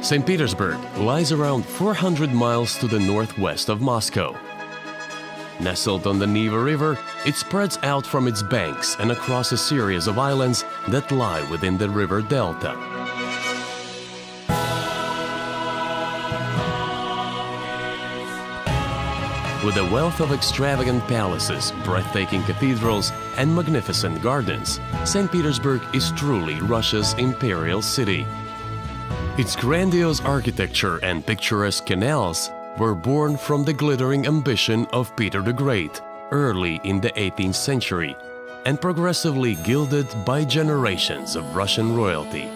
St. Petersburg lies around 400 miles to the northwest of Moscow. Nestled on the Neva River, it spreads out from its banks and across a series of islands that lie within the river delta. With a wealth of extravagant palaces, breathtaking cathedrals, and magnificent gardens, St. Petersburg is truly Russia's imperial city. Its grandiose architecture and picturesque canals were born from the glittering ambition of Peter the Great early in the 18th century and progressively gilded by generations of Russian royalty.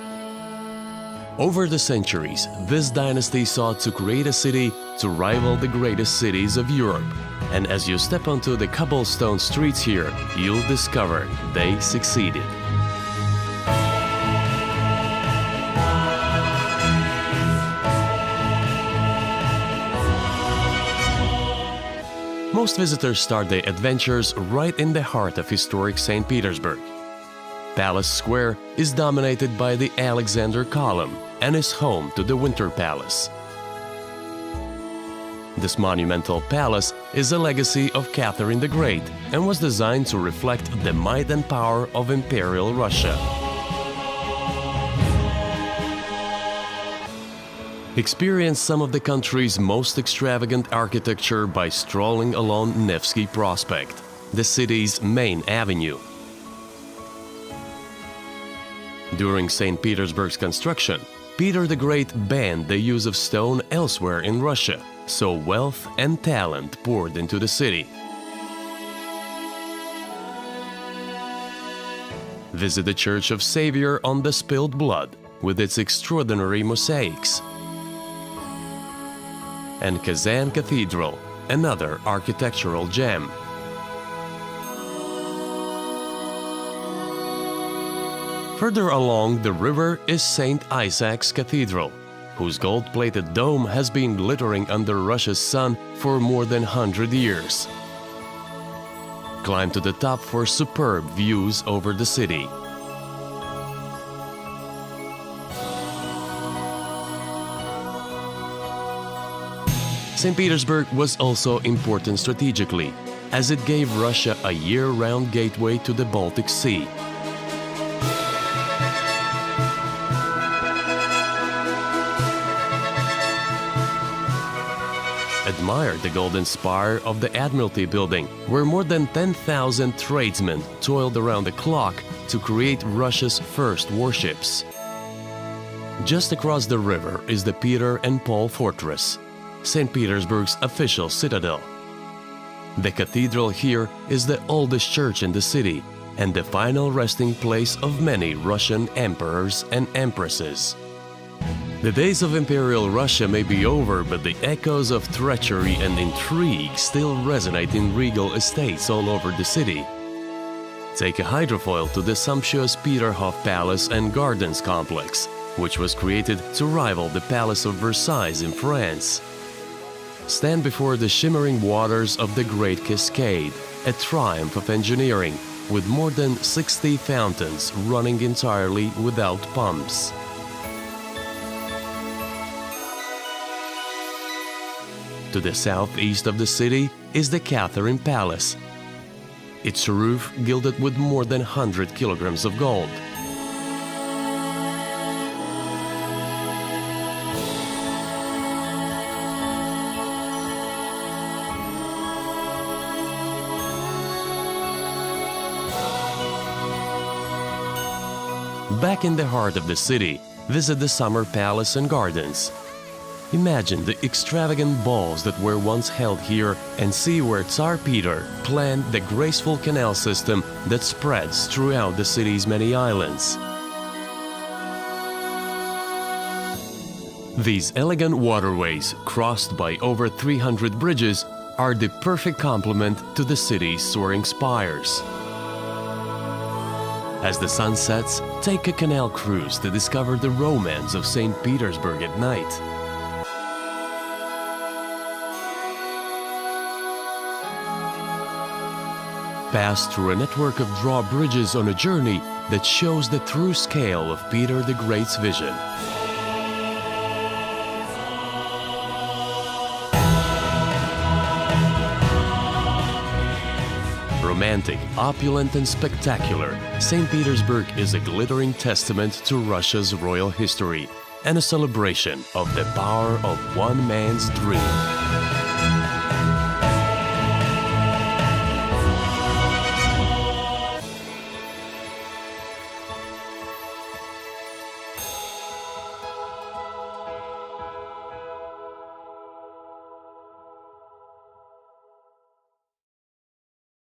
Over the centuries, this dynasty sought to create a city to rival the greatest cities of Europe, and as you step onto the cobblestone streets here, you'll discover they succeeded. Most visitors start their adventures right in the heart of historic St. Petersburg. Palace Square is dominated by the Alexander Column and is home to the Winter Palace. This monumental palace is a legacy of Catherine the Great and was designed to reflect the might and power of Imperial Russia. Experience some of the country's most extravagant architecture by strolling along Nevsky Prospect, the city's main avenue. During St. Petersburg's construction, Peter the Great banned the use of stone elsewhere in Russia, so wealth and talent poured into the city. Visit the Church of Savior on the Spilled Blood with its extraordinary mosaics, and Kazan Cathedral, another architectural gem. Further along the river is St. Isaac's Cathedral, whose gold-plated dome has been glittering under Russia's sun for more than 100 years. Climb to the top for superb views over the city. St. Petersburg was also important strategically, as it gave Russia a year-round gateway to the Baltic Sea. Admire the golden spire of the Admiralty Building, where more than 10,000 tradesmen toiled around the clock to create Russia's first warships. Just across the river is the Peter and Paul Fortress, St. Petersburg's official citadel. The cathedral here is the oldest church in the city and the final resting place of many Russian emperors and empresses. The days of Imperial Russia may be over, but the echoes of treachery and intrigue still resonate in regal estates all over the city. Take a hydrofoil to the sumptuous Peterhof Palace and Gardens complex, which was created to rival the Palace of Versailles in France. Stand before the shimmering waters of the Great Cascade, a triumph of engineering, with more than 60 fountains running entirely without pumps. To the southeast of the city is the Catherine Palace, its roof gilded with more than 100 kilograms of gold. Back in the heart of the city, visit the Summer Palace and Gardens. Imagine the extravagant balls that were once held here and see where Tsar Peter planned the graceful canal system that spreads throughout the city's many islands. These elegant waterways, crossed by over 300 bridges, are the perfect complement to the city's soaring spires. As the sun sets, take a canal cruise to discover the romance of St. Petersburg at night. pass through a network of drawbridges on a journey that shows the true scale of Peter the Great's vision. Romantic, opulent and spectacular, St. Petersburg is a glittering testament to Russia's royal history and a celebration of the power of one man's dream.